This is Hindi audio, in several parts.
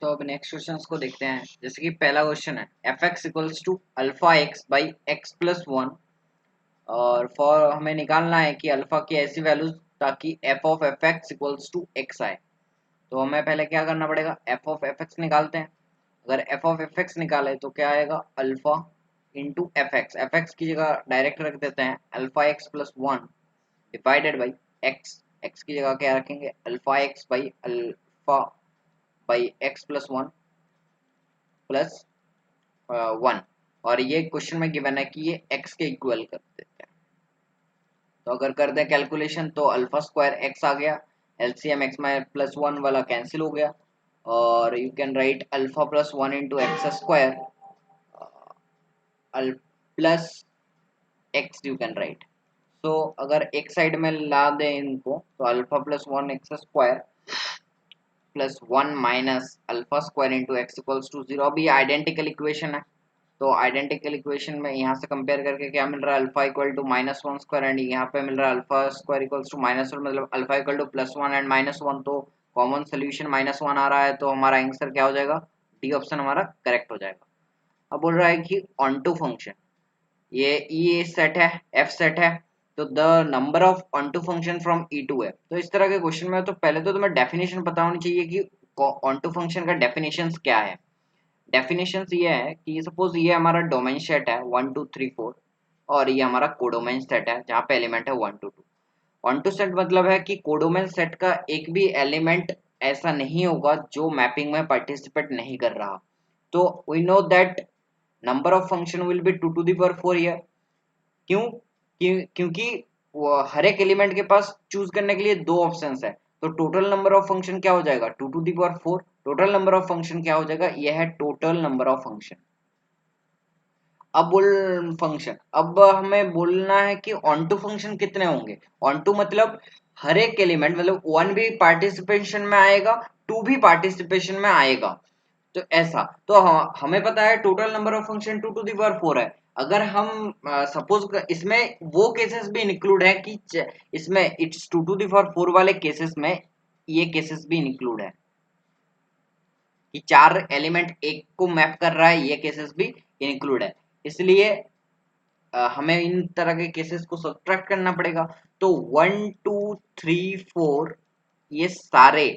तो अब नेक्स्ट क्वेश्चन को देखते हैं। जैसे कि पहला क्वेश्चन है F x equals to alpha X by X plus one, और फॉर हमें निकालना है कि अल्फा की ऐसी वैल्यूज ताकि F of F x equals to X आए। तो हमें पहले क्या करना पड़ेगा, एफ ऑफ एफ एक्स निकालते हैं। अगर एफ ऑफ एफ एक्स निकाले तो क्या आएगा, अल्फा इंटू एफ एक्स की जगह डायरेक्ट रख देते हैं alpha x plus one divided by x. X की जगह क्या रखेंगे, alpha X by alpha by X plus one plus one. और ये क्वेश्चन में गिवन है कि ये x के इक्वल कर देते हैं। तो अगर कर दें कैलकुलेशन तो अल्फा स्क्वायर x आ गया, एलसीएम x में प्लस वन वाला कैंसिल हो गया, और you can write alpha plus one into X square plus X you can write. So अगर एक साइड में ला दें इनको तो alpha plus one X square plus one minus alpha square into X equals to zero. अभी आइडेंटिकल इक्वेशन है, तो आइडेंटिकल इक्वेशन में यहाँ से कंपेयर करके क्या मिल रहा है, alpha equal to minus one square and यहाँ पे मिल रहा है alpha square equals to minus one, मतलब alpha equal to plus one and minus one. तो कॉमन सोल्यूशन माइनस वन आ रहा है, तो हमारा आंसर क्या हो जाएगा, डी ऑप्शन हमारा करेक्ट हो जाएगा। अब बोल रहा है कि ऑन टू फंक्शन, ये ई सेट है, एफ सेट है, तो the number of on to function from E to है। तो इस तरह के क्वेश्चन में तो पहले तो तुम्हें डेफिनेशन पता होनी चाहिए कि ऑन टू फंक्शन का डेफिनेशन क्या है। डेफिनेशन ये है कि सपोज ये हमारा डोमेन सेट है 1 2 3 4, और ये हमारा कोडोमेन सेट है जहाँ पे एलिमेंट है 1 2 2। ऑन टू सेट मतलब है कि कोडोमेन सेट का एक भी एलिमेंट ऐसा नहीं होगा जो मैपिंग में पार्टिसिपेट नहीं कर रहा। तो we know that number of function will be 2 to the power 4 here. क्योंकि वो हर एक एलिमेंट के पास चूज करने के लिए दो ऑप्शंस है, तो टोटल नंबर ऑफ फंक्शन क्या हो जाएगा, 2 to the power 4। Total number of function क्या हो जाएगा, यह है टोटल नंबर ऑफ फंक्शन। अब बोल फंक्शन, अब हमें बोलना है कि ऑन टू फंक्शन कितने होंगे। ऑन टू मतलब हर एक एलिमेंट, मतलब वन भी पार्टिसिपेशन में आएगा, टू भी पार्टिसिपेशन में आएगा। तो ऐसा तो हमें पता है total number of function 2 to the power 4 है। अगर हम सपोज इसमें वो केसेस भी इंक्लूड है कि इसमें इट्स 2 टू द पावर 4 वाले केसेस में ये केसेस भी इंक्लूड है कि चार एलिमेंट एक को मैप कर रहा है, ये केसेस भी इंक्लूड है। इसलिए हमें इन तरह के केसेस को सब्ट्रैक्ट करना पड़ेगा। तो 1 2 3 4 ये सारे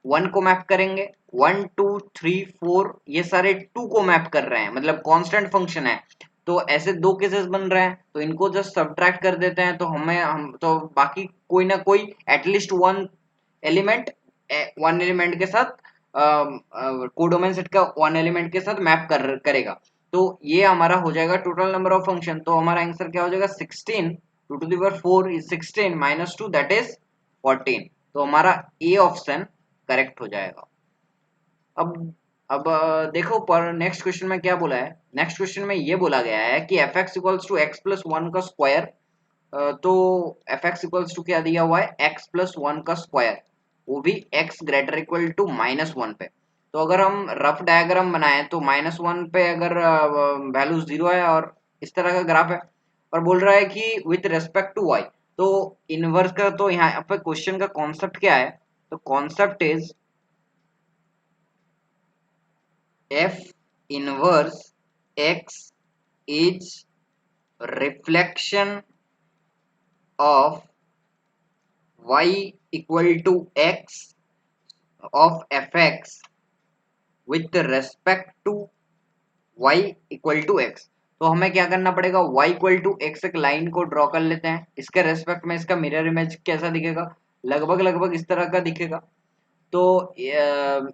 1 को मैप करेंगे, 1 2 3 4 ये सारे 2 को मैप कर रहे हैं, मतलब कांस्टेंट फंक्शन है। तो ऐसे दो केसेस बन रहे हैं, तो इनको जस्ट सब्ट्रैक्ट कर देते हैं, तो हम तो बाकी कोई ना कोई एटलीस्ट एलिमेंट वन एलिमेंट के साथ कोडोमेन सेट का वन एलिमेंट के साथ मैप करेगा। तो ये हमारा हो जाएगा टोटल नंबर ऑफ फंक्शन। तो हमारा आंसर क्या हो जाएगा, 16 2 to the power 4 is 16 minus 2 that is 14। तो हमारा ए ऑप्शन करेक्ट हो जाएगा। अब देखो पर नेक्स्ट क्वेश्चन में क्या बोला है। नेक्स्ट क्वेश्चन में ये बोला गया है कि F x equals to X plus one का स्क्वायर। तो एफ एक्स इक्वल्स टू क्या दिया हुआ है, एक्स प्लस वन का स्क्वायर, वो भी X greater equal to minus one पे। तो अगर हम रफ डायग्राम बनाए तो माइनस वन पे अगर वैल्यू जीरो है और इस तरह का ग्राफ है, और बोल रहा है कि विथ रेस्पेक्ट टू वाई। तो इनवर्स का तो यहाँ पे क्वेश्चन का कॉन्सेप्ट क्या है, तो concept is F inverse x is reflection of y equal to x of fx with respect to y equal to x। तो हमें क्या करना पड़ेगा, y equal to x एक लाइन को ड्रॉ कर लेते हैं, इसके रेस्पेक्ट में इसका मिरर इमेज कैसा दिखेगा, लगभग लगभग इस तरह का दिखेगा। तो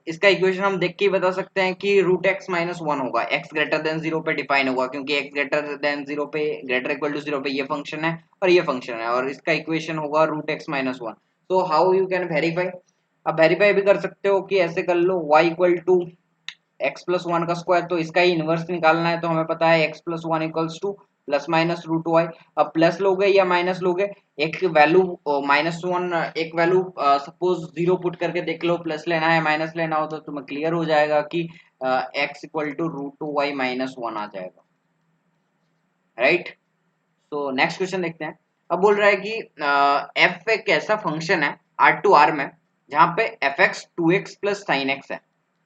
इसका इक्वेशन हम देख के ही बता सकते हैं कि रूट एक्स माइनस वन होगा, एक्स ग्रेटर देन जीरो पे डिफाइन होगा, क्योंकि एक्स ग्रेटर देन जीरो पे, ग्रेटर इक्वल टू जीरो पे ये फंक्शन है और ये फंक्शन है, और इसका इक्वेशन होगा रूट एक्स माइनस वन। तो हाउ यू कैन वेरीफाई, अब वेरीफाई भी कर सकते हो कि ऐसे कर लो, y equal to X plus one का स्क्वायर, तो इसका ही इनवर्स निकालना है। तो हमें पता है X plus one equals to plus minus root Y. अब प्लस लोगे या माइनस लोगे, एक वैल्यू माइनस वन, एक वैल्यू सपोज जीरो पुट करके देख लो, प्लस लेना है माइनस लेना हो तो तुम्हें क्लियर हो जाएगा कि X equal to root two Y minus one आ जाएगा, राइट। तो नेक्स्ट क्वेश्चन देखते हैं। अब बोल रहा है कि एफ एक ऐसा फंक्शन है आर टू आर में जहां पे F X to X plus sine X है।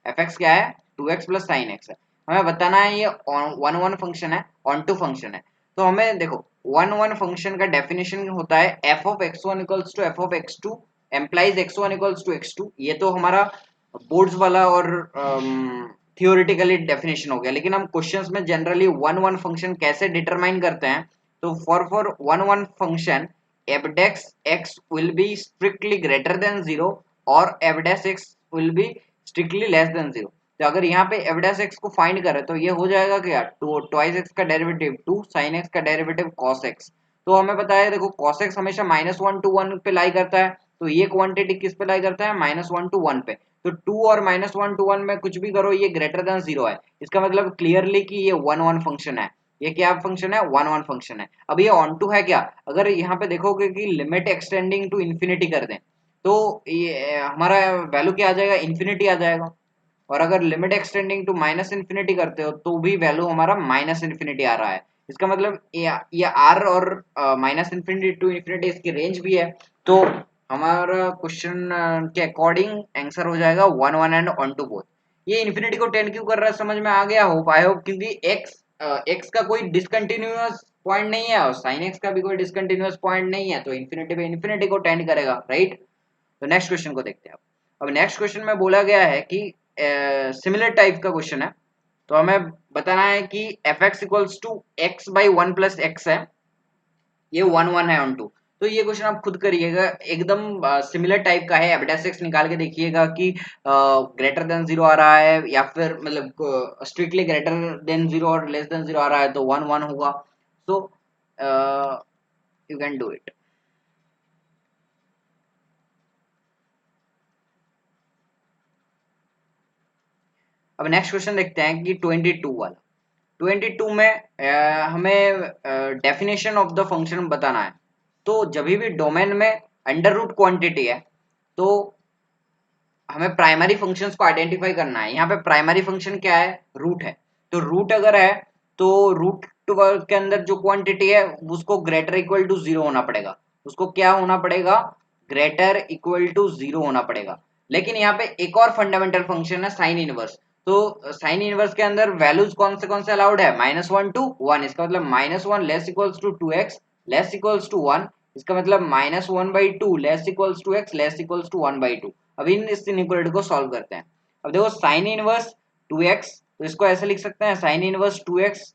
एफ एक्स क्या है, 2x प्लस साइन एक्स है। हमें बताना है ये वन वन फंक्शन है, ऑन टू फंक्शन है। तो हमें देखो वन वन फंक्शन का डेफिनेशन होता है F of X one equals to F of X two implies X one equals to X two. ये तो हमारा बोर्ड्स वाला और थियोरिटिकली डेफिनेशन हो गया, लेकिन हम क्वेश्चंस में जनरली वन वन फंक्शन कैसे डिटरमाइन करते हैं। तो for one one function F dash X will be strictly greater than zero और F dash X will be strictly less than zero. तो अगर यहाँ पे एफ डैश एक्स को फाइंड करें तो ये हो जाएगा क्या, टू ट्वाइस एक्स का डेरिवेटिव टू साइन एक्स का डेरिवेटिव कॉस एक्स। तो हमें पता है देखो कॉस एक्स हमेशा -1 to 1 पे लाई करता है, तो ये क्वांटिटी किस पे लाई करता है, -1 to 1 पे। तो 2 और -1 to 1 में कुछ भी करो ये ग्रेटर देन जीरो है, इसका मतलब क्लियरली कि ये वन वन फंक्शन है। ये क्या फंक्शन है, वन वन फंक्शन है। अब ये ऑन टू है क्या, अगर यहाँ पे देखोगे कि लिमिट एक्सटेंडिंग टू इन्फिनिटी कर दें तो ये हमारा वैल्यू क्या आ जाएगा, इन्फिनिटी आ जाएगा। और अगर limit extending to minus infinity करते हो तो भी वैल्यू हमारा माइनस इन्फिनिटी आ रहा है। इसका मतलब ये आर और माइनस इन्फिनिटी टू इन्फिनिटी इसकी रेंज भी है। तो हमारा क्वेश्चन के अकॉर्डिंग आंसर हो जाएगा one one and on to both. ये इन्फिनिटी को टेंड क्यों कर रहा है समझ में आ गया होप आई होप, क्योंकि एक्स का कोई डिसकंटिन्यूअस पॉइंट नहीं है और साइन एक्स का भी कोई डिसकंटिन्यूअस पॉइंट नहीं है, तो इन्फिनिटी पे इन्फिनिटी को टेंड करेगा, राइट। तो नेक्स्ट क्वेश्चन को देखते हैं। अब नेक्स्ट क्वेश्चन में बोला गया है कि सिमिलर टाइप का क्वेश्चन है, तो हमें बताना है कि F x equals to x by one plus x है, ये वन वन है ऑन टू। तो ये क्वेश्चन आप खुद करिएगा, एकदम सिमिलर टाइप का है। एफ एक्स निकाल के देखिएगा कि ग्रेटर देन जीरो आ रहा है या फिर मतलब स्ट्रिक्टली ग्रेटर देन जीरो और लेस देन जीरो आ रहा है, तो वन वन होगा। So you can do it. अब नेक्स्ट क्वेश्चन देखते हैं कि 22 वाला। 22 में हमें डेफिनेशन ऑफ द फंक्शन बताना है। तो जब भी डोमेन में अंडर रूट क्वांटिटी है तो हमें प्राइमरी फंक्शंस को आइडेंटिफाई करना है। यहाँ पे प्राइमरी फंक्शन क्या है, रूट है। तो रूट अगर है तो रूट के अंदर जो क्वांटिटी है उसको ग्रेटर इक्वल टू जीरो होना पड़ेगा। उसको क्या होना पड़ेगा, ग्रेटर इक्वल टू जीरो होना पड़ेगा। लेकिन यहाँ पे एक और फंडामेंटल फंक्शन है साइन इनवर्स। तो साइन इनवर्स के अंदर वैल्यूज कौन से अलाउड है, -1 to 1। इसका मतलब -1 less equals to 2x less equals to 1। इसका मतलब -1/2 less equals to x less equals to 1/2। अब इस इनइक्वालिटी को सॉल्व करते हैं। अब देखो साइन इनवर्स 2x, तो इसको ऐसे लिख सकते हैं sine inverse 2x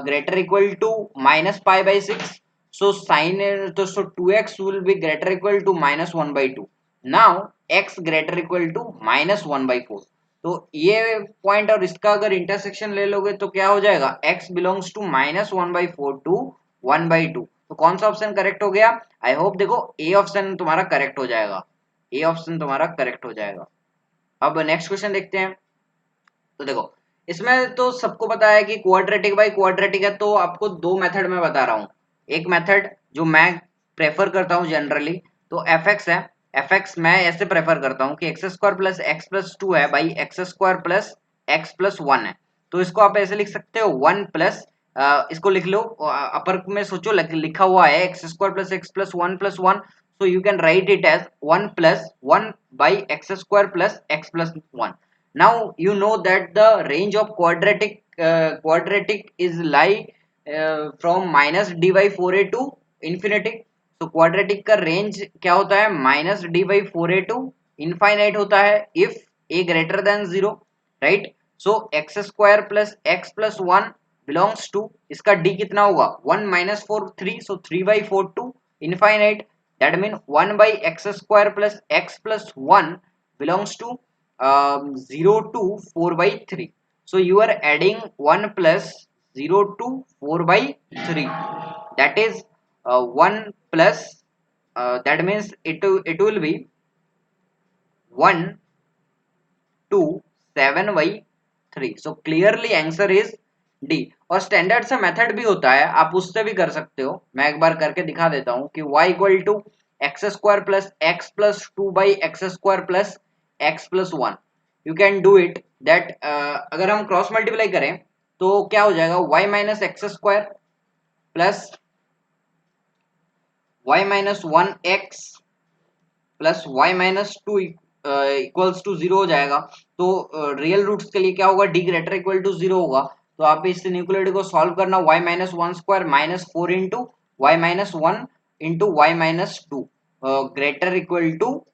greater equal to -π/6। so sin तो so 2x will be greater equal to -1/2। now x greater equal to -1/4। तो ये पॉइंट और इसका अगर इंटरसेक्शन ले लोगे तो क्या हो जाएगा, x बिलोंग्स टू -1/4 टू 1/2। तो कौन सा ऑप्शन करेक्ट हो गया, आई होप देखो ए ऑप्शन तुम्हारा करेक्ट हो जाएगा, ए ऑप्शन तुम्हारा करेक्ट हो जाएगा। अब नेक्स्ट क्वेश्चन देखते हैं। तो देखो इसमें तो सबको पता है कि क्वाड्रेटिक बाई क्वाड्रेटिक है, तो आपको दो मेथड में बता रहा हूँ। एक मेथड जो मैं प्रेफर करता हूँ जनरली, तो एफ एक्स है। एफ एक्स मैं ऐसे प्रेफर करता हूँ कि X square plus x plus two है by x square plus x plus one है। तो इसको आप ऐसे लिख सकते हो वन प्लस, इसको लिख लो अपर में सोचो लिखा हुआ है x square plus x plus one. so you can write it as 1 plus 1 by x square plus x plus 1। now you know that the range of quadratic is lie from minus d by 4a to infinity। तो क्वाड्रेटिक का रेंज क्या होता है, minus d by 4a to infinite होता है if a greater than zero, right. So x square plus x plus one belongs to, इसका d कितना होगा 1 minus 4 3, so 3/4 to infinite. that mean 1 by x square plus x plus 1 belongs to 0 to 4 by 3। so you are adding 1 plus 0 to 4 by 3, that is 1 plus that means it will be 1 to 7 by 3। so clearly answer is D. और स्टैंडर्ड सा मेथड भी होता है, आप उससे भी कर सकते हो। मैं एक बार करके दिखा देता हूँ कि y equal to x square plus x plus two by x square plus x plus one. You can do it that, अगर हम क्रॉस मल्टीप्लाई करें तो क्या हो जाएगा, y minus x square plus y minus one x plus y minus two equals to 0 हो जाएगा। तो रियल रूट्स के लिए क्या होगा, डी ग्रेटर इक्वल टू 0 होगा। तो आप इस इनइक्वालिटी को सॉल्व करना, y minus one square minus 4 into y minus one into y minus two greater equal to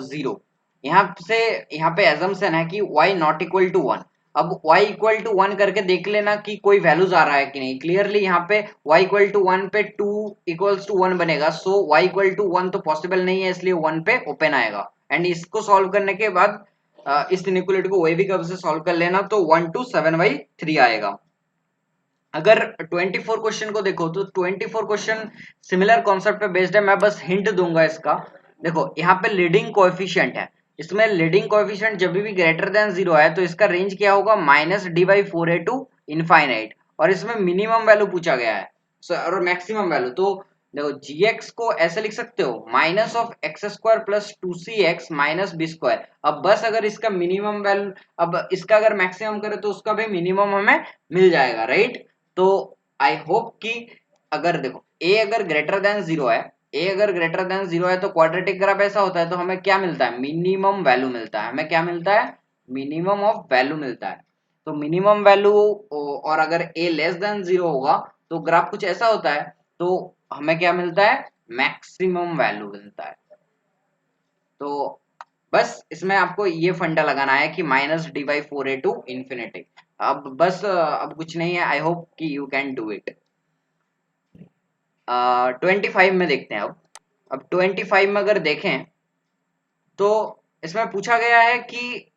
0। यहाँ पे एजम्पशन है कि y नॉट इक्वल टू 1। अब y इक्वल टू 1 करके देख लेना कि कोई वैल्यूज आ रहा है कि नहीं। क्लियरली यहाँ पे y इक्वल टू 1 पे 2 इक्वल्स टू 1 बनेगा, सो y इक्वल टू 1 तो पॉसिबल नहीं है, इसलिए 1 पे ओपन आएगा। एंड इसको सॉल्व करने के बाद इस इनइक्वालिटी को वही भी कब से सॉल्व कर लेना, तो 1 to 7/3 आएगा। अगर 24 क्वेश्चन को देखो तो 24 क्वेश्चन सिमिलर कॉन्सेप्ट पे बेस्ड है। मैं बस हिंट दूंगा इसका। देखो यहाँ पे लीडिंग कोएफिशिएंट है, इसमें लीडिंग कोएफिशिएंट जब भी ग्रेटर देन 0 है तो इसका रेंज क्या होगा, -d/4a टू इनफाइनाइट। और इसमें मिनिमम वैल्यू पूछा गया है और मैक्सिमम वैल्यू। तो देखो gx को ऐसे लिख सकते हो -(x² + 2cx - b²। अब बस अगर इसका मिनिमम वैल्यू, अब इसका अगर मैक्सिमम करे तो उसका भी मिनिमम हमें मिल जाएगा, राइट। तो आई होप कि अगर देखो a अगर ग्रेटर देन 0 है, a अगर ग्रेटर देन 0 है तो क्वाड्रेटिक ग्राफ ऐसा होता है, तो हमें क्या मिलता है, मिनिमम वैल्यू मिलता है। हमें क्या मिलता है, मिनिमम ऑफ वैल्यू मिलता है। तो मिनिमम वैल्यू, और अगर a लेस देन 0 होगा तो ग्राफ कुछ ऐसा होता है, तो हमें क्या मिलता है, मैक्सिमम वैल्यू मिलता है। तो बस इसमें आपको ये फंडा लगाना है कि -d/4a टू इंफिनिटी। अब बस अब कुछ नहीं है। आई होप कि यू कैन डू इट। 25 में देखते हैं। अब 25 में अगर देखें तो इसमें पूछा गया है कि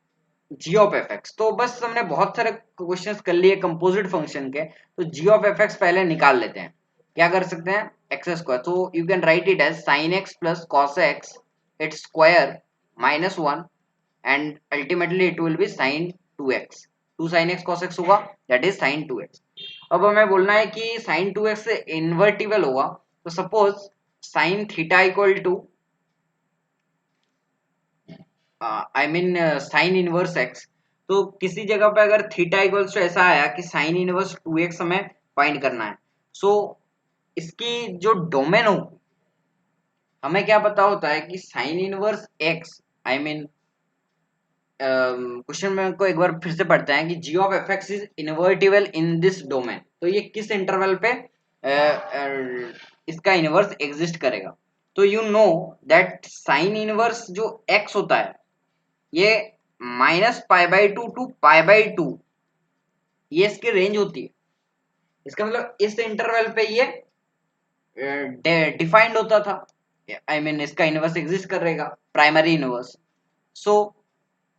g ऑफ fx। तो बस हमने बहुत सारे क्वेश्चंस कर लिए कंपोजिट फंक्शन के, तो g ऑफ fx पहले निकाल लेते हैं। क्या कर सकते हैं, x²। तो you can write it as sin x plus cos x its square -1 and ultimately it will be sin 2x। 2 sin x cos x होगा, दैट इज sin 2x। अब हमें बोलना है कि sin 2x से इन्वर्टिबल होगा। तो suppose sin theta equal to I mean sine inverse x. तो किसी जगह पे अगर थीटा इक्वल्स टू ऐसा आया कि साइन इनवर्स 2x हमें फाइंड करना है, सो इसकी जो डोमेन हो, हमें क्या पता होता है कि sign inverse x, I mean question में को एक बार फिर से पढ़ते हैं कि g of fx is invertible in this domain. तो ये किस इंटरवल पे इसका इनवर्स एग्जिस्ट करेगा। तो you know that sine inverse जो x होता है ये -π/2 टू π/2, ये इसकी रेंज होती है। इसका मतलब इस इंटरवल पे ये डिफाइंड होता था, आई मीन इसका इनवर्स एग्जिस्ट करेगा, प्राइमरी इनवर्स। सो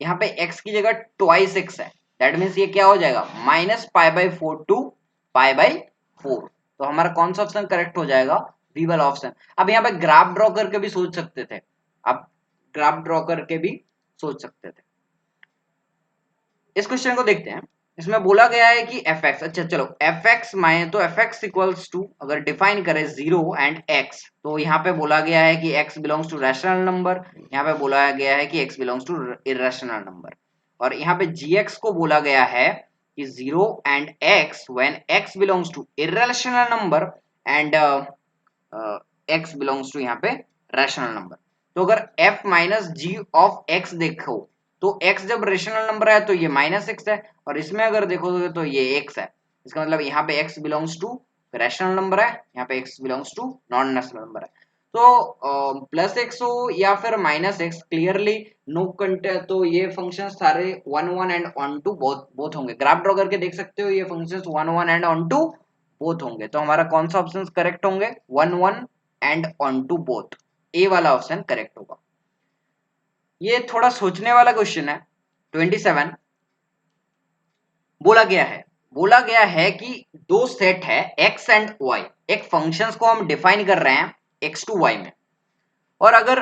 यहाँ पे x की जगह ट्वाइस x है, दैट मीन्स ये क्या हो जाएगा, -π/4 टू π/4। तो हमारा कौन सा ऑप्शन करेक्ट हो जाएगा, बी वाला ऑप्शन। अब यहाँ पे ग्राफ ड्रॉ करके भी सोच सकते थे, आप ग्राफ ड्रॉ करके भी सोच सकते थे। इस क्वेश्चन को देखते हैं। इसमें बोला गया है कि fx, अच्छा चलो fx माने तो fx इक्वल्स टू अगर डिफाइन करें 0 एंड x, तो यहाँ पे बोला गया है कि x belongs to rational number, यहाँ पे बोला गया है कि x belongs to irrational number. और यहाँ पे gx को बोला गया है कि 0 and x when x belongs to irrational number and x belongs to यहाँ पे रैशनल नंबर। तो अगर f minus g of x देखो तो x जब रेशनल नंबर है तो ये -x है, और इसमें अगर देखोगे तो ये x है। इसका मतलब यहाँ पे x belongs to rational number है, यहाँ पे x belongs to non rational number है। तो +x हो या फिर -x, क्लियरली नो कंटेंट, तो ये फंक्शन सारे 1 1 एंड ऑन टू बोथ होंगे। ग्राफ ड्रॉ करके देख सकते हो, ये functions 1 1 and on to both होंगे। तो हमारा कौन सा ऑप्शन करेक्ट होंगे, 1 1 एंड ऑन टू बोथ, ए वाला ऑप्शन करेक्ट होगा। ये थोड़ा सोचने वाला क्वेश्चन है। 27 बोला गया है कि दो सेट है x एंड y, एक फंक्शंस को हम डिफाइन कर रहे हैं x टू y में, और अगर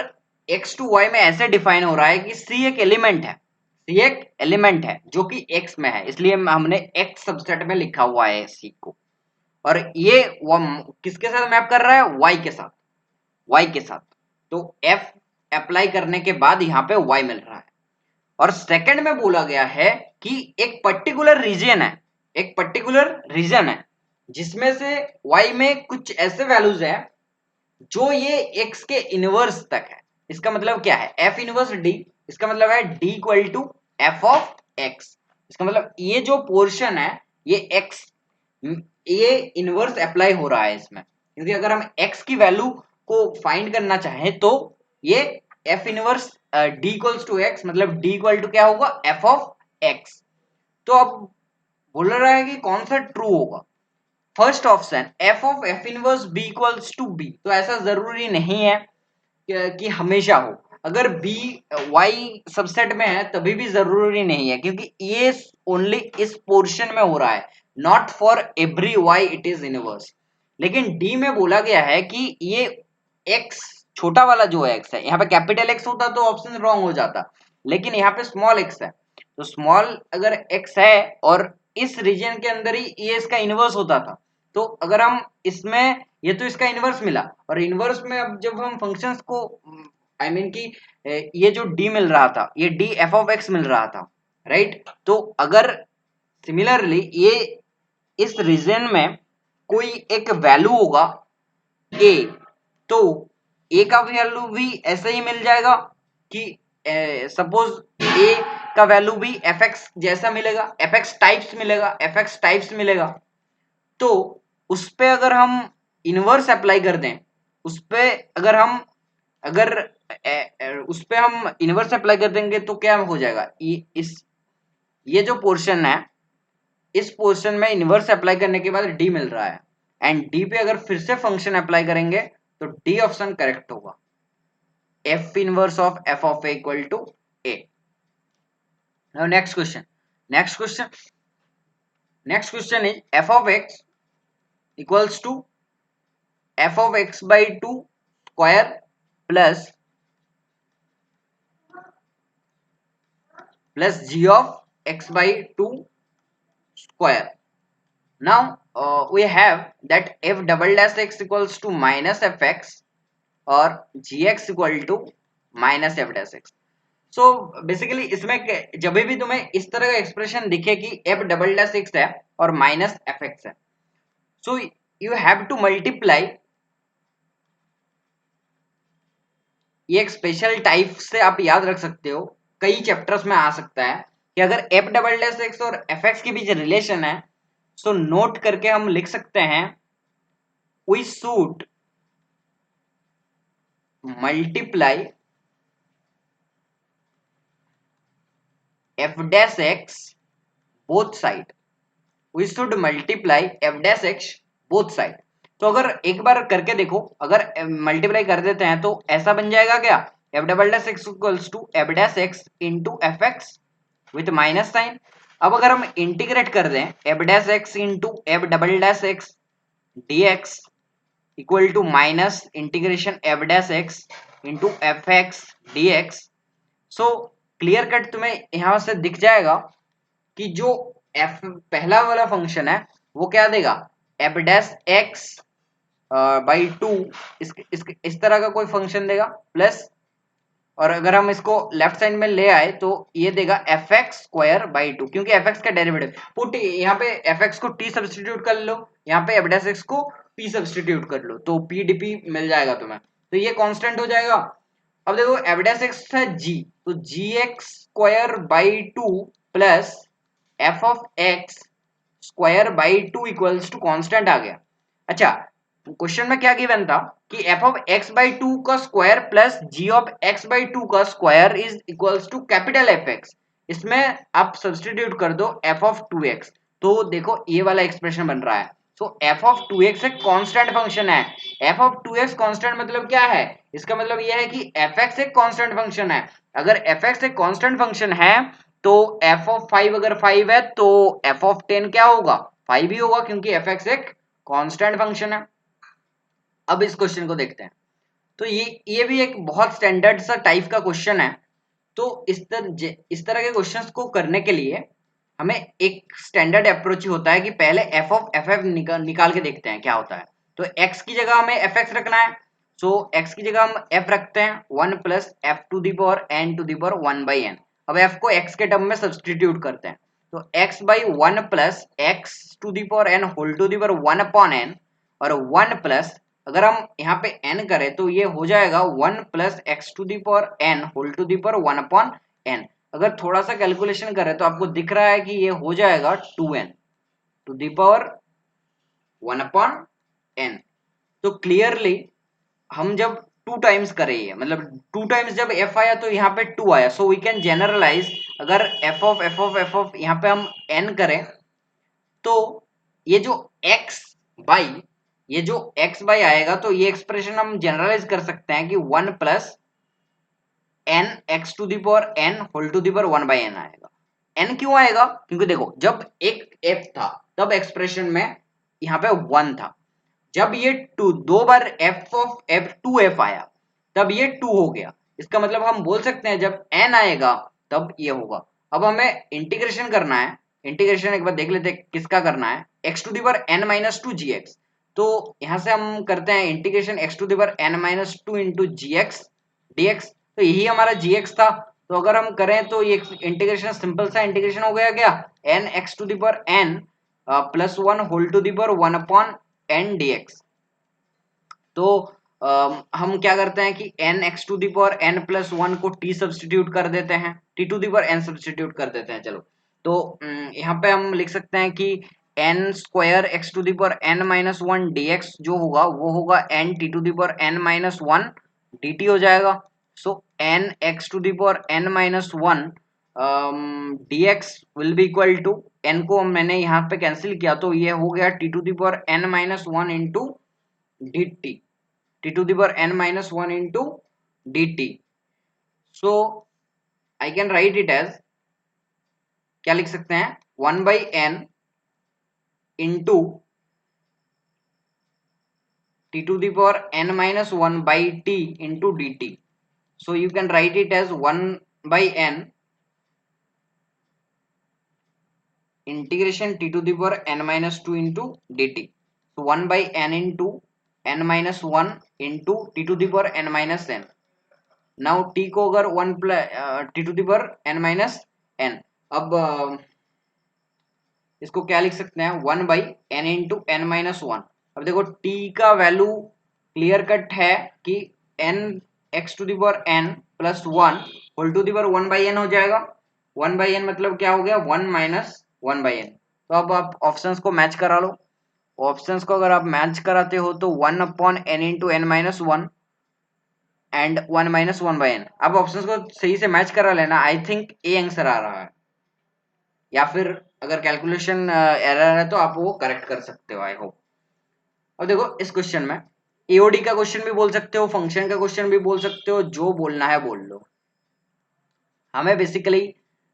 x टू y में ऐसे डिफाइन हो रहा है कि c एक एलिमेंट है, c एक एलिमेंट है जो कि x में है, इसलिए हमने x सबसेट में लिखा हुआ है c को, और ये वो किसके साथ मैप कर रहा है, y के साथ। तो f अप्लाई करने के बाद यहाँ पे y मिल रहा है। और सेकंड में बोला गया है कि एक पर्टिकुलर रीजन है जिसमें से y में कुछ ऐसे वैल्यूज है जो ये x के इनवर्स तक है। इसका मतलब क्या है, f इनवर्स d इसका मतलब है d equal to F of x. इसका मतलब ये जो पोर्शन है ये x, ये इनवर्स अप्लाई हो रहा है इसमें, क्योंकि अगर हम x की वैल्यू को फाइंड करना चाहें तो ये f inverse d equals to x, मतलब d इक्वल टू क्या होगा f ऑफ x। तो अब बोल रहा है कि कौन सा ट्रू होगा। First option f of f inverse b equals to b, तो ऐसा जरूरी नहीं है कि हमेशा हो। अगर b y सबसेट में है तभी भी जरूरी नहीं है, क्योंकि ये ओनली इस पोर्शन में हो रहा है, not for every y it is inverse. लेकिन d में बोला गया है कि ये x छोटा वाला जो x है, यहाँ पे कैपिटल x होता तो ऑप्शन रॉन्ग हो जाता, लेकिन यहाँ पे स्मॉल x है। तो स्मॉल अगर x है और इस रीजन के अंदर ही ये इसका इनवर्स होता था, तो अगर हम इसमें, ये तो इसका इनवर्स मिला, और इनवर्स में अब जब हम फंक्शंस को I mean कि ये जो d मिल रहा था, ये d f ऑफ x मिल रहा था, राइट। तो अगर सिमिलरली ये इस रीजन में कोई एक वैल्यू होगा a, तो a का वैल्यू भी ऐसे ही मिल जाएगा कि सपोज a का वैल्यू भी fx जैसा मिलेगा, fx टाइप्स मिलेगा। तो उस पे अगर हम इनवर्स अप्लाई कर दें, उस पे अगर हम उस पे हम इनवर्स अप्लाई कर देंगे तो क्या हो जाएगा, ये जो पोर्शन है, इस पोर्शन में इनवर्स अप्लाई करने के बाद डी मिल रहा है, एंड डी पे अगर फिर से फंक्शन अप्लाई करेंगे तो डी ऑप्शन करेक्ट होगा, f inverse of f of a equal to a. Next question is f of x equals to F of x by two square plus ji of x by two square. Now we have that f double dash x equals to minus fx और gx equal to minus f dash x. So basically इसमें जब भी तुम्हें इस तरह का एक्सप्रेशन दिखे कि f double dash x है और minus fx है, so you have to multiply। ये एक स्पेशल टाइप से आप याद रख सकते हो, कई चैप्टर्स में आ सकता है कि अगर f डबल डैश x और fx के बीच रिलेशन है, सो नोट करके हम लिख सकते हैं we should multiply f dash x both side, we should multiply f dash x both side। तो अगर एक बार करके देखो, अगर मल्टीप्लाई कर देते हैं तो ऐसा बन जाएगा क्या, f double dash x equals टू f dash x into f x with minus sine. अब अगर हम इंटीग्रेट कर दें f dash x into f double dash x dx equal to minus integration f dash x into f x dx, so clear cut तुम्हें यहां से दिख जाएगा कि जो f पहला वाला फंक्शन है वो क्या देगा, f dash x by two, इस तरह का कोई फंक्शन देगा प्लस, और अगर हम इसको लेफ्ट साइड में ले आए तो ये देगा F x square by to, क्योंकि एफ एक्स का डेरिवेटिव पुट यहाँ पे एफ एक्स को टी सब्सटीट्यूट कर लो, यहाँ पे एफ डैश एक्स को पी सब्सटीट्यूट कर लो, तो पी डी पी मिल जाएगा तुम्हें, तो ये कांस्टेंट हो जाएगा। अब देखो एफ डैश एक्स है जी, तो G X square by two plus F of x square by two equals to constant आ गया। अच्छा, क्वेश्चन में क्या गिवन था कि F of x by two का square plus ji of x by two का square is equals to capital F X, इसमें आप सब्सटीट्यूट कर दो एफ ऑफ टू एक्स, तो देखो ये वाला एक्सप्रेशन बन रहा है। So F of two x एक कांस्टेंट फंक्शन है, F of two x constant मतलब क्या है, इसका मतलब यह है कि एफ एक्स एक कांस्टेंट फंक्शन है। अगर एफ एक्स एक कांस्टेंट फंक्शन है तो एफ ऑफ फाइव अगर फाइव है तो एफ ऑफ टेन क्या होगा, फाइव ही होगा, क्योंकि एफ एक्स एक कांस्टेंट फंक्शन है। अब इस क्वेश्चन को देखते हैं, तो ये भी एक बहुत स्टैंडर्ड सा टाइप का क्वेश्चन है। तो इस तरह के क्वेश्चंस को करने के लिए हमें एक स्टैंडर्ड अप्रोच होता है कि पहले एफ ऑफ एफ एफ निकाल के देखते हैं क्या होता है। तो एक्स की जगह हमें एफ एक्स रखना है, सो एक्स की जगह हम एफ रखते हैं one plus f to the power n to the power one by n. अब एफ को एक्स के टर्म में सब्सटीट्यूट करते हैं, तो x by one plus x to the power n whole to the power one upon n, और वन प्लस अगर हम यहाँ पे n करें तो ये हो जाएगा one plus x to the power n whole to the power one upon n। अगर थोड़ा सा कैलकुलेशन करें तो आपको दिख रहा है कि ये हो जाएगा 2n to the power 1/n। तो क्लियरली हम जब 2 टाइम्स करें, ये मतलब 2 टाइम्स जब f आया तो यहाँ पे 2 आया, सो वी कैन जनरलाइज। अगर f ऑफ यहाँ पे हम n करें तो ये जो x बाई आएगा तो ये एक्सप्रेशन हम जनरलाइज कर सकते हैं कि 1 plus n x to the power n whole to the power 1/n आएगा। n क्यों आएगा? क्योंकि देखो जब एक f था तब एक्सप्रेशन में यहाँ पे 1 था, जब ये 2 दो बार f ऑफ f 2f आया तब ये 2 हो गया। इसका मतलब हम बोल सकते हैं जब n आएगा तब ये होगा। अब हमें इंटीग्रेशन करना है, इंटीग्रेशन एक बार देख लेते हैं किसका करना है, x to the power n minus 2 gx। तो यहां से हम करते हैं integration x to the power n minus 2 into gx dx। तो यही हमारा gx था, तो अगर हम करें तो ये इंटीग्रेशन सिंपल सा इंटीग्रेशन हो गया क्या, n x to the power n plus 1 whole to the power 1 upon n dx। तो हम क्या करते हैं कि n x to the power n plus 1 को t सब्स्टिट्यूट कर देते हैं, t to the power n substitute कर देते हैं। चलो तो यहाँ पे हम लिख सकते हैं कि n square x to the power n minus 1 dx जो होगा वो होगा n t to the power n minus 1 dt हो जाएगा। So n x to the power n minus 1 dx will be equal to, n को मैंने यहाँ पे कैंसिल किया तो ये हो गया t to the power n minus 1 into dt, t to the power n minus 1 into dt। so I can write it as, क्या लिख सकते हैं, 1 by n into t to the power n minus 1 by t into dt। so you can write it as 1 by n integration t to the power n minus 2 into dt। so 1 by n into n minus 1 into t to the power n minus n। Now t को अगर 1 plus t to the power n minus n, अब इसको क्या लिख सकते हैं, 1 by n into n minus 1। अब देखो t का वैल्यू क्लियर कट है कि n x to the power n plus 1 whole to the power 1 by n हो जाएगा। 1 बाई n मतलब क्या हो गया, 1 माइनस 1 बाई n। तो अब आप ऑप्शंस को मैच करा लो, ऑप्शंस को अगर आप मैच कराते हो तो 1 upon n into n minus 1 and 1 minus 1 by n। अब ऑप्शंस को सही से मैच करा लेना, आई थिंक ए आंसर आ रहा है, या फिर अगर कैलकुलेशन एरर है तो आप वो करेक्ट कर सकते हो, आई होप। अब देखो इस क्वेश्चन में एओडी का क्वेश्चन भी बोल सकते हो, फंक्शन का क्वेश्चन भी बोल सकते हो, जो बोलना है बोल लो। हमें बेसिकली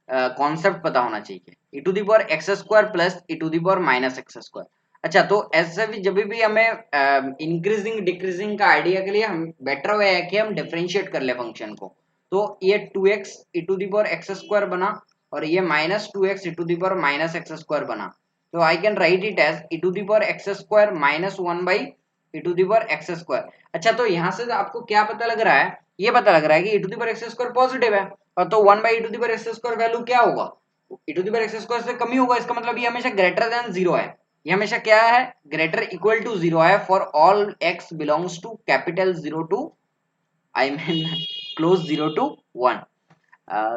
कॉन्सेप्ट पता होना चाहिए, e to the power x square plus e to the power minus x square. अच्छा तो ऐसे भी जब भी हमें इंक्रीजिंग डिक्रीजिंग का आइडिया के लिए हम बेटर वे है कि हम डिफरेंशिएट कर ले फंक्शन को। तो ये 2x e to the power x square बना और ये minus 2x e to the power minus x square बना। तो I can write it as e to the power x square minus 1 by e to the power x square. अच्छा तो यहाँ से आपको क्या पता लग रहा है, ये पता लग रहा है कि e to the power x square positive है, और तो 1 by e to the power x square value क्या होगा, e to the power x square से कम ही होगा। इसका मतलब ये हमेशा ग्रेटर देन 0 है, ये हमेशा क्या है, ग्रेटर इक्वल टू 0 है for all x belongs to capital 0 to I mean close 0 to 1।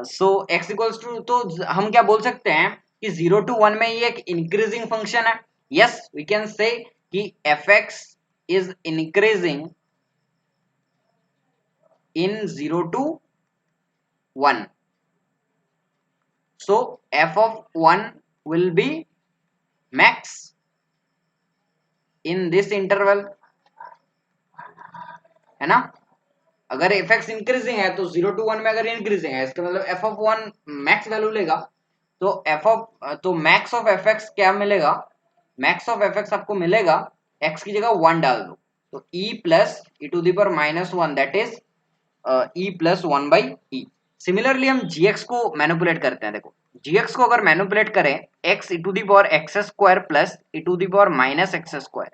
So x equals to, तो हम क्या बोल सकते हैं कि 0 टू 1 में ये एक इंक्रीजिंग फंक्शन है। यस वी कैन से कि fx is increasing in 0 to 1। so f of 1 will be max in this interval, है ना। अगर fx इंक्रीजिंग है तो 0 टू 1 में अगर इंक्रीजिंग है इसका मतलब f of 1 मैक्स वैल्यू लेगा। तो तो मैक्स ऑफ fx क्या मिलेगा, मैक्स ऑफ fx आपको मिलेगा, x की जगह 1 डाल दो तो e plus e to the power minus 1 that is e plus 1 by e। Similarly हम gx को मैनिपुलेट करते हैं, देखो gx को अगर मैनिपुलेट करें x e to the power x square plus e to the power minus x square,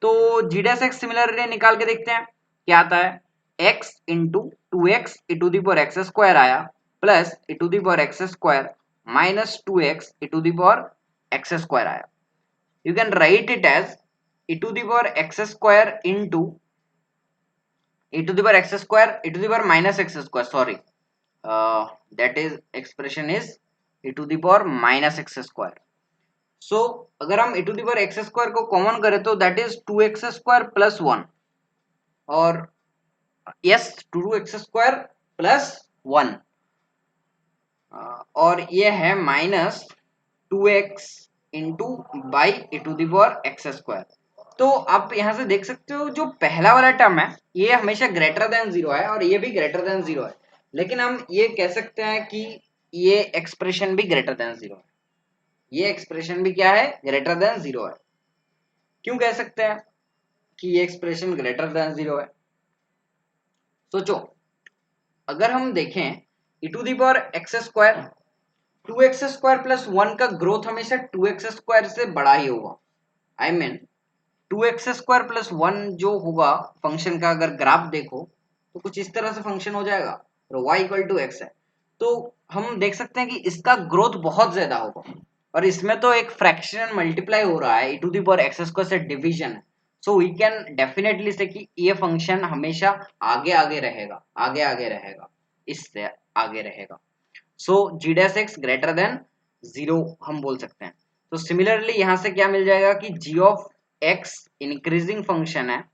तो g डैश x सिमिलरली निकाल के देखते हैं क्या आता है, x into 2x e to the power x square आया plus e to the power x square minus 2x e to the power x square आया। You can write it as e to the power x square into e to the power x square e to the power minus x square, sorry that is expression is e to the power minus x square. So अगर हम e to the power x square को कॉमन करें तो that is 2x square plus 1, और यस 2x स्क्वायर प्लस 1, और ये है minus 2x into by e to the power x square. तो आप यहां से देख सकते हो जो पहला वाला टर्म है ये हमेशा ग्रेटर देन जीरो है और ये भी ग्रेटर देन जीरो है, लेकिन हम ये कह सकते हैं कि ये एक्सप्रेशन भी ग्रेटर देन जीरो है, ये एक्सप्रेशन भी क्या है, ग्रेटर देन जीरो है। क्यों कह सकते हैं कि ये एक्सप्रेशन ग्रेटर देन जीरो है? सोचो, अगर हम देखें e to the power x square, 2x square plus 1 का ग्रोथ हमेशा 2x स्क्वायर से बड़ा ही होगा। I mean 2x square plus 1 जो होगा फंक्शन का, अगर ग्राफ देखो तो कुछ इस तरह से फंक्शन हो जाएगा और y इक्वल टू एक्स है, तो हम देख सकते हैं कि इसका ग्रोथ बहुत ज्यादा होगा, और इसमें तो एक फ्रैक्शन मल्टीप्लाई हो रहा है, e to the power x square से डिवीजन है। सो वी कैन डेफिनेटली से कि ये फंक्शन हमेशा आगे आगे रहेगा, आगे आगे रहेगा, इससे आगे रहेगा। So G dash X greater than zero हम बोल सकते हैं। तो सिमिलरली यहां से क्या मिल जाएगा कि G of x increasing function है,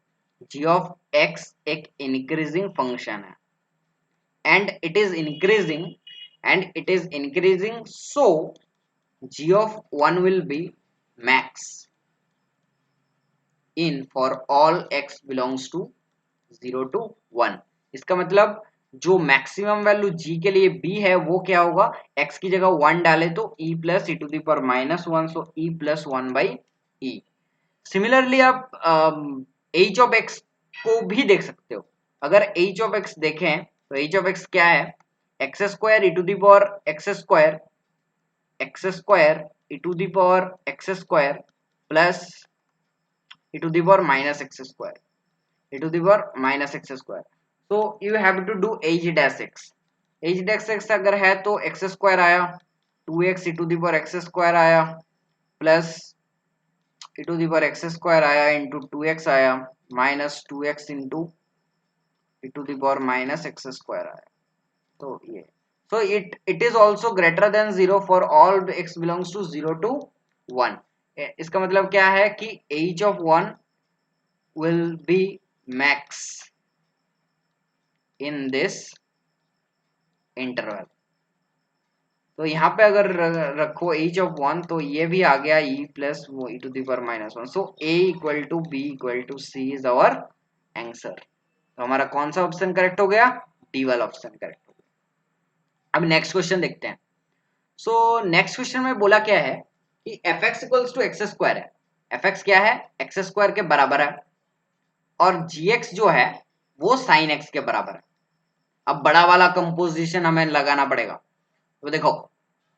जी ऑफ एक्स एक इंक्रीजिंग फंक्शन है, and it is increasing, and it is increasing, so g of 1 will be max in for all x belongs to 0 to 1। इसका मतलब जो मैक्सिमम वैल्यू g के लिए b है वो क्या होगा, x की जगह 1 डाले तो e plus e to the power minus 1, so e plus 1 by e। Similarly आप h ऑफ x को भी देख सकते हो। अगर h ऑफ x देखें तो h ऑफ x क्या है, x square e to the power x square, x square e to the power x square plus e to the power minus x square, e to the power minus x square. so you have to do h dash x, h dash x अगर है तो एक्स स्क्वायर आया, 2x e to the power x square आया, plus e to the power x square आया इंटू 2x आया, minus 2x into e to the power minus x square आया। तो ये so it is also greater than 0 for all x belongs to 0 to 1। इसका मतलब क्या है कि h of 1 will be max in this interval। तो यहाँ पे अगर रखो h of 1 तो ये भी आ गया e प्लस वो e to the power minus 1, so a equal to b equal to c is our answer. तो हमारा कौन सा ऑप्शन करेक्ट हो गया, डी वाला ऑप्शन करेक्ट हो गया। अब नेक्स्ट क्वेश्चन देखते हैं। सो नेक्स्ट क्वेश्चन में बोला क्या है कि F x equals to x square है, एफ एक्स क्या है, एक्स स्क्वायर के बराबर है, और जी एक्स जो है वो साइन एक्स के बराबर है। अब बड़ा वाला कंपोजिशन हमें लगाना पड़ेगा। तो देखो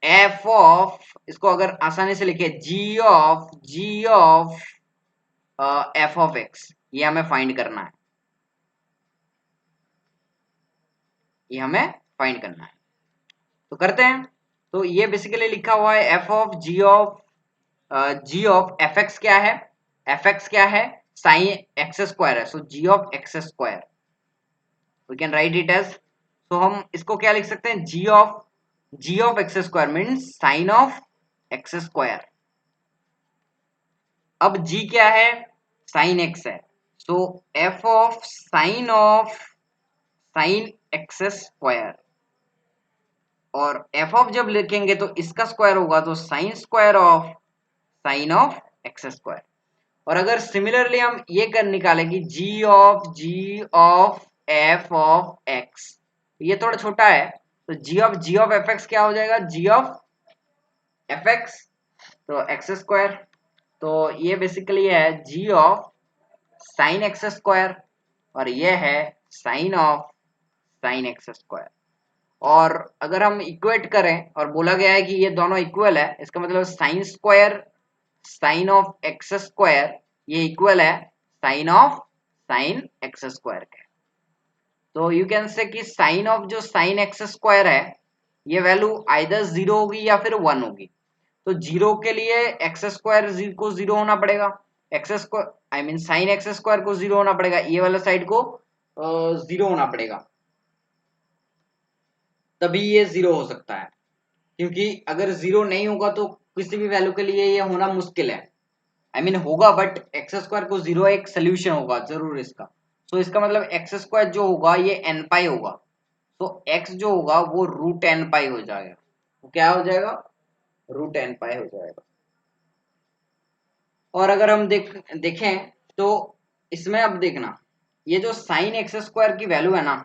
एफ ऑफ, इसको अगर आसानी से लिखे जी ऑफ एफ ऑफ एक्स, ये हमें फाइंड करना है, ये हमें फाइंड करना है। तो करते हैं। तो ये बेसिकली लिखा हुआ है F of g of F x क्या है, एफ एक्स क्या है, साइन एक्स स्क्वायर है, so G of x square we can write it as, तो हम इसको क्या लिख सकते हैं, G of x square means sine of x square. अब जी क्या है, साइन एक्स है, so F of sine x square, और एफ ऑफ जब लिखेंगे तो इसका स्क्वायर होगा तो sine square of sine of x square. और अगर सिमिलरली हम ये कर निकालें कि G of f of x, ये थोड़ा छोटा है, तो जी ऑफ एफ एक्स क्या हो जाएगा, जी ऑफ एफ एक्स तो एक्स स्क्वायर, तो ये बेसिकली है g of sine x square, और ये है sine of sine x square. और अगर हम इक्वेट करें और बोला गया है कि ये दोनों इक्वल है, इसका मतलब sine square sine of x square ये इक्वल है sine of sine x square के। तो यू कैन से कि साइन ऑफ जो साइन एक्स स्क्वायर है ये वैल्यू आइदर 0 होगी या फिर 1 होगी। तो 0 के लिए एक्स स्क्वायर को 0 होना पड़ेगा, एक्स स्क्वायर आई मीन साइन एक्स स्क्वायर को 0 होना पड़ेगा, ये वाला साइड को 0 होना पड़ेगा। तभी ये जीरो हो सकता है, क्योंकि अगर जीरो नहीं होगा तो किसी भी वैल्यू के लिए ये होना मुश्किल है। आई मीन होगा, बट एक्स स्क्वायर को जीरो एक सोल्यूशन होगा जरूर इसका। तो इसका मतलब एक्स स्क्वायर जो होगा ये एन पाई होगा, तो एक्स जो होगा वो रूट एन पाई हो जाएगा। तो क्या हो जाएगा, रूट एन पाई हो जाएगा। और अगर हम देखें तो इसमें अब देखना, ये जो साइन एक्स स्क्वायर की वैल्यू है ना,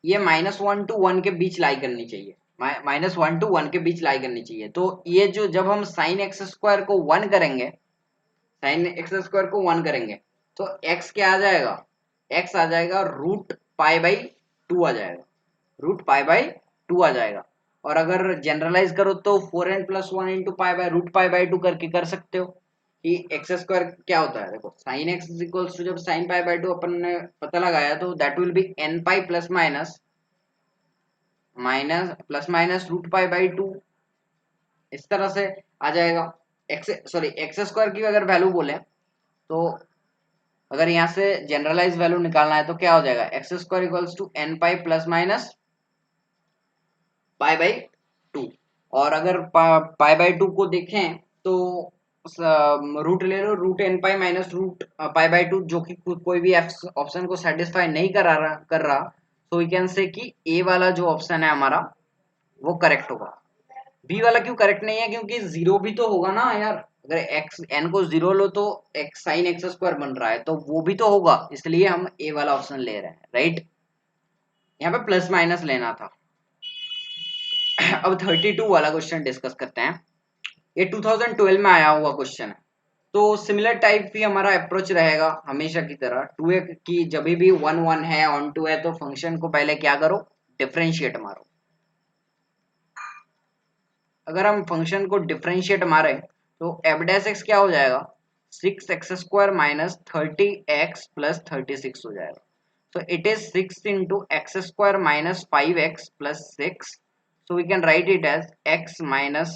ये -1 to 1 के बीच लाई करनी चाहिए, -1 to 1 के बीच लाई करनी चाहिए। तो ये जो जब हम साइन एक्स स्क्वायर को 1 करेंगे, साइन एक्स स्क्वायर को 1 करेंगे, तो एक्स क्या आ जाएगा, एक्स आ जाएगा रूट पाई बाई 2 आ जाएगा, रूट पाई बाई 2 आ जाएगा। और अगर जनरलाइज करो तो 4n+1 into pi by root pi by 2 करके कर सकते हो कि एक्स स्क्वायर क्या होता है। देखो sine x is equals to, जब साइन पाई बाई 2 अपन ने पता लगाया तो that will be n pi plus minus root pi by 2, इस तरह से आ जाएगा। एक्स स्क्वायर की अगर वैल्यू बोले तो अगर यहाँ से जनरलाइज वैल्यू निकालना है तो क्या हो जाएगा, x square equals to n pi plus minus pi by 2। और अगर पाई बाई 2 को देखें तो रूट ले लो, root N pi minus root pi by 2, जो कि कोई भी ऑप्शन को सेटिस्फाई नहीं कर रहा, तो वी कैन से कि ए वाला जो ऑप्शन है हमारा वो करेक्ट होगा। बी वाला क्यों करेक्ट नहीं है, क्योंकि जीरो भी तो होगा ना यार, अगर एक्स एन को जीरो लो तो एक्स साइन एक्स स्क्वायर बन रहा है, तो वो भी तो होगा, इसलिए हम ए वाला ऑप्शन ले रहे हैं, राइट। यहाँ पे प्लस माइनस लेना था। अब 32 वाला क्वेश्चन डिस्कस करते हैं। ये 2012 में आया हुआ क्वेश्चन है, तो सिमिलर टाइप ही हमारा अप्रोच रहेगा हमेशा की तरह। 2a की जब भी 1 1 है ऑन टू है तो फंक्शन को पहले क्या करो, डिफरेंशिएट मारो। अगर हम फंक्शन को डिफरेंशिएट मारे तो एफ डैश एक्स क्या हो जाएगा, 6x² माइनस 30x प्लस 36 हो जाएगा। So it is 6 into x² minus 5x plus 6. So we can write it as x minus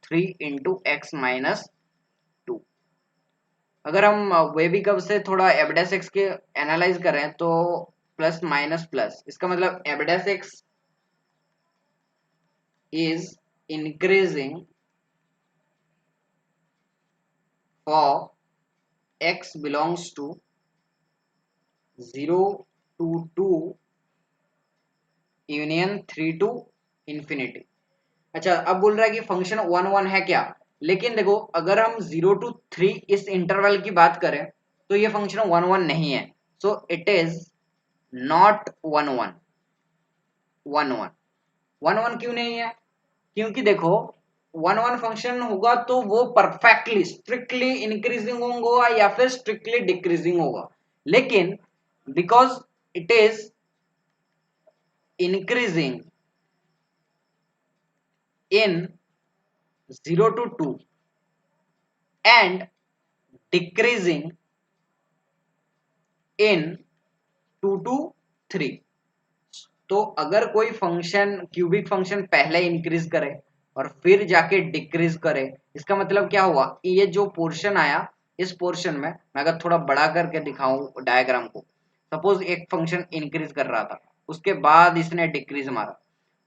3 into x minus 2. अगर हम वे भी कब से थोड़ा एफ डैश एक्स के एनालाइज करें तो प्लस माइनस प्लस, इसका मतलब F dash x is increasing for x belongs to 0 to 2 union 3 to infinity. अच्छा अब बोल रहा है कि फंक्शन 1 1 है क्या, लेकिन देखो अगर हम 0 to 3 इस इंटरवल की बात करें तो ये फंक्शन 1 1 नहीं है। सो इट इज नॉट 1 1 1 1 1 1 क्यों नहीं है, क्योंकि देखो 1 1 फंक्शन होगा तो वो परफेक्टली स्ट्रिक्टली इंक्रीजिंग होगा या फिर स्ट्रिक्टली डिक्रीजिंग होगा, लेकिन because it is increasing in 0 to 2 and decreasing in 2 to 3, तो अगर कोई फंक्शन क्यूबिक फंक्शन पहले इंक्रीज करे और फिर जाके डिक्रीज करे, इसका मतलब क्या हुआ, ये जो पोर्शन आया इस पोर्शन में मैं अगर थोड़ा बड़ा करके दिखाऊं डायग्राम को, सपोज एक फंक्शन इंक्रीज कर रहा था उसके बाद इसने डिक्रीज मारा,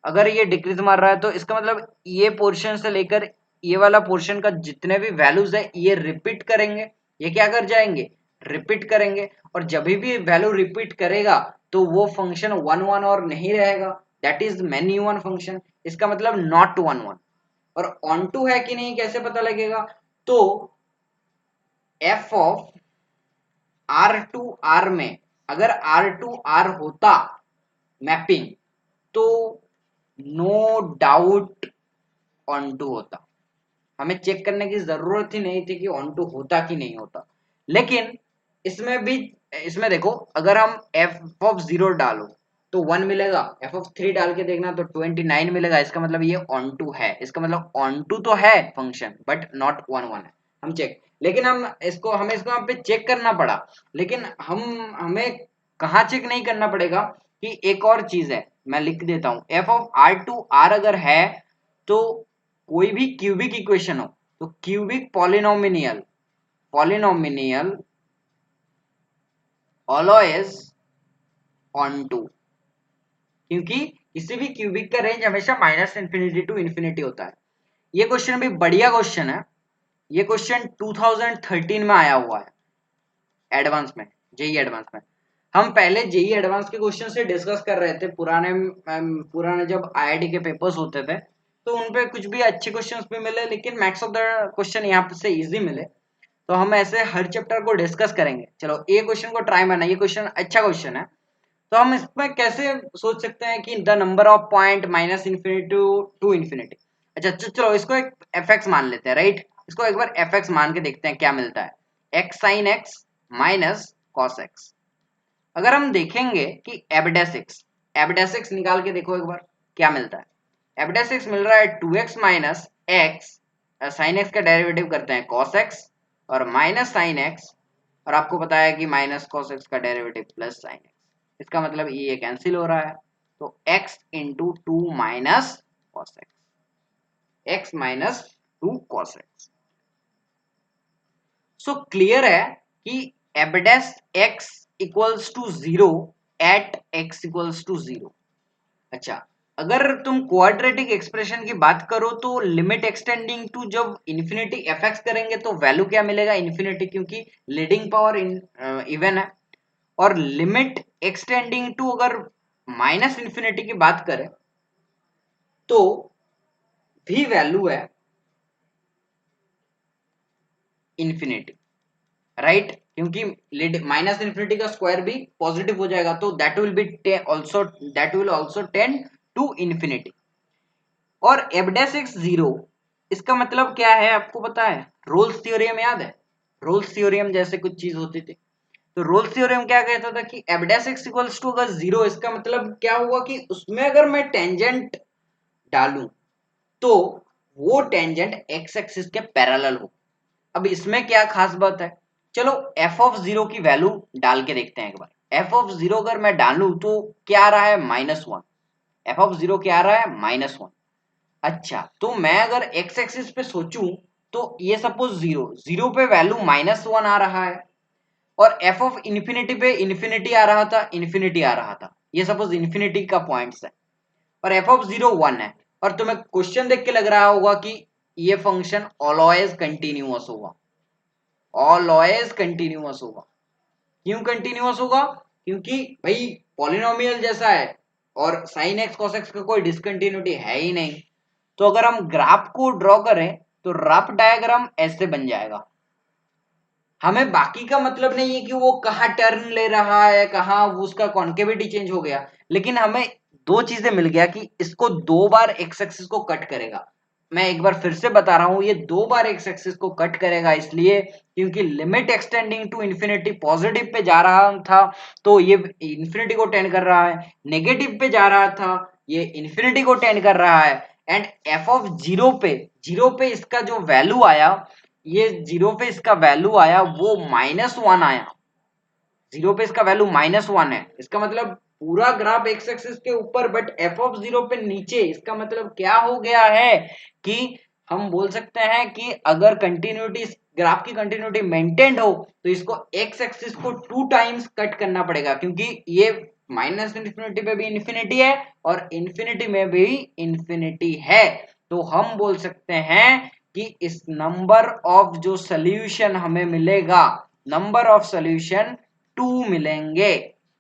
अगर ये डिक्रीज मार रहा है तो इसका मतलब ये पोर्शन से लेकर ये वाला पोर्शन का जितने भी वैल्यूज है ये रिपीट करेंगे, ये क्या कर जाएंगे, रिपीट करेंगे। और जब भी वैल्यू रिपीट करेगा तो वो फंक्शन 1 1 और नहीं रहेगा, that is many one function, इसका मतलब नॉट 1 1। और ऑन टू है कि नहीं कैसे पता लगेगा, तो F of R to R में अगर आर टू आर होता मैपिंग तो नो डाउट ऑन टू होता, हमें चेक करने की जरूरत ही नहीं थी कि ऑन टू होता कि नहीं होता। लेकिन इसमें भी, इसमें देखो अगर हम एफ ऑफ 0 डालो तो 1 मिलेगा, एफ ऑफ 3 डाल के देखना तो 29 मिलेगा, इसका मतलब ये ऑन टू है, इसका मतलब ऑन टू तो है फंक्शन बट नॉट 1 1 है। हम चेक, लेकिन हमें इसको यहाँ पे चेक करना पड़ा, लेकिन हमें कहाँ चेक नहीं करना पड़ेगा कि एक और चीज है, मैं लिख देता हूँ, F of R to R अगर है तो कोई भी क्यूबिक इक्वेशन हो तो cubic polynomial always onto, क्योंकि किसी भी क्यूबिक का रेंज हमेशा माइनस इन्फिनिटी टू इन्फिनिटी होता है। ये क्वेश्चन भी बढ़िया क्वेश्चन है। ये क्वेश्चन 2013 में आया हुआ है एडवांस में, जेई एडवांस में। हम पहले जेई एडवांस के क्वेश्चन से डिस्कस कर रहे थे, पुराने जब आईआईटी के पेपर्स होते थे तो उनपे कुछ भी अच्छे क्वेश्चंस भी मिले, लेकिन मैक्स ऑफ द क्वेश्चन यहाँ से इजी मिले। तो हम ऐसे हर चैप्टर को डिस्कस करेंगे। चलो ये क्वेश्चन को ट्राई मारना, ये क्वेश्चन अच्छा क्वेश्चन है। तो हम इसमें कैसे सोच सकते हैं कि the number of point minus infinity to infinity. अच्छा चलो इसको एक एफ एक्स मान लेते हैं, राइट। इसको एक बार एफ एक्स मान के देखते हैं क्या मिलता है। X sine x minus cos x. अगर हम देखेंगे कि एबडेसिक्स निकाल के देखो एक बार क्या मिलता है। एबडेसिक्स मिल रहा है 2x minus x, sine x का डेरिवेटिव करते हैं cos x, और माइनस साइन एक्स, और आपको पता है कि माइनस cos x का डेरिवेटिव प्लस साइन एक्स। इसका मतलब ये कैंसिल हो रहा है, तो x into two minus cos x, x minus two cos x. So clear है कि एबडेस x equals to zero at x equals to zero. अच्छा, अगर तुम क्वाड्रेटिक एक्सप्रेशन की बात करो तो लिमिट एक्सटेंडिंग टू जब इन्फिनिटी एफ एक्स करेंगे तो वैल्यू क्या मिलेगा, इन्फिनिटी, क्योंकि लीडिंग पावर इवन है। और लिमिट एक्सटेंडिंग टू अगर माइनस इन्फिनिटी की बात करें तो भी वैल्यू है इन्फिनिटी, राइट। क्योंकि माइनस इन्फिनिटी का स्क्वायर भी पॉजिटिव हो जाएगा, तो that will also tend to infinity. और एबडेसिक्स जीरो, इसका मतलब क्या है आपको पता है, रोल्स थ्योरम याद है। रोल्स थ्योरम जैसे कुछ चीज होती थी। तो रोल्स थ्योरम क्या कहता था कि एबडेसिक्स इक्वल्स टू अगर जीरो, इसका मतलब क्या हुआ कि उसमें अगर मैं टेंजेंट डालूं तो वो टेंजेंट एक्स एक्सिस के पैरेलल हो। अब इसमें क्या खास बात है, चलो एफ ऑफ जीरो की वैल्यू डाल के देखते हैं एक बार। एफ ऑफ जीरो अगर मैं डालूं तो क्या आ रहा है, -1। एफ ऑफ जीरो क्या आ रहा है, -1। अच्छा, तो मैं अगर एक्स एक्सिस पे सोचूं तो ये सपोज जीरो जीरो पे वैल्यू -1 आ रहा है, और एफ ऑफ इन्फिनिटी पे इन्फिनिटी आ रहा था, इन्फिनिटी आ रहा था। ये सपोज इन्फिनिटी का पॉइंट्स है, और एफ ऑफ जीरो 1 है। और तुम्हें क्वेश्चन देख के लग रहा होगा कि ये फंक्शन ऑलवेज कंटिन्यूअस होगा, ऑलवेज कंटिन्यूअस होगा। क्यों कंटिन्यूअस होगा, क्योंकि भाई पॉलिनोमियल जैसा है और साइन एक्स कॉस एक्स का कोई डिसकंटिन्यूटी है ही नहीं। तो अगर हम ग्राफ को ड्रॉ करें तो रफ डायग्राम ऐसे बन जाएगा। हमें बाकी का मतलब नहीं है कि वो कहाँ टर्न ले रहा है, कहाँ उसका कॉन्केविटी चेंज हो गया, लेकिन हमें दो चीजें मिल गया कि इसको दो बार एक्स एक्सिस को कट करेगा। मैं एक बार फिर से बता रहा हूं, ये दो बार एक्स एक्सिस को कट करेगा इसलिए क्योंकि limit extending to infinity positive पे जा रहा था तो ये इन्फिनिटी को टेंड कर रहा है, नेगेटिव पे जा रहा था ये इन्फिनिटी को टेंड कर रहा है। एंड एफ ऑफ जीरो पे इसका जो वैल्यू आया, ये जीरो पे इसका वैल्यू आया वो -1 आया। जीरो पे इसका वैल्यू -1 है, इसका मतलब पूरा ग्राफ एक्स एक्सिस के ऊपर बट एफ ऑफ जीरो पे नीचे। इसका मतलब क्या हो गया है कि हम बोल सकते हैं कि अगर कंटिन्यूटी, ग्राफ की कंटिन्यूटी मेंटेन्ड हो तो इसको एक्स एक्सिस को 2 टाइम्स कट करना पड़ेगा, क्योंकि ये माइनस इन्फिनिटी पे भी इन्फिनिटी है और इन्फिनिटी में भी इन्फिनिटी है। तो हम बोल सकते हैं कि इस नंबर ऑफ जो सोल्यूशन हमें मिलेगा, नंबर ऑफ सोल्यूशन 2 मिलेंगे,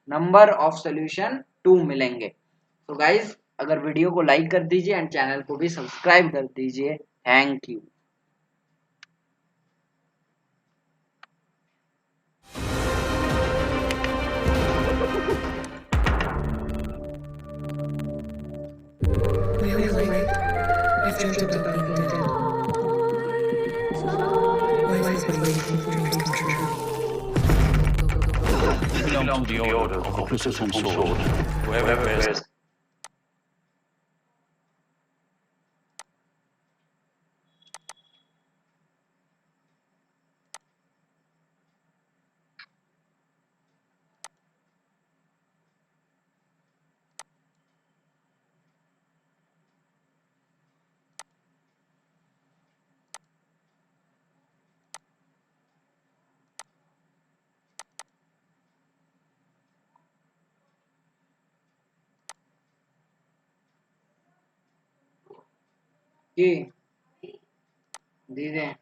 नंबर ऑफ सोल्यूशन 2 मिलेंगे। तो गाइज अगर वीडियो को लाइक कर दीजिए एंड चैनल को भी सब्सक्राइब कर दीजिए। Thank you. We are light. I've dreamt about being dead. Life is but a waiting for dreams come true. Belong to the order of the Cruciform Sword. Whoever bears कि दीजिए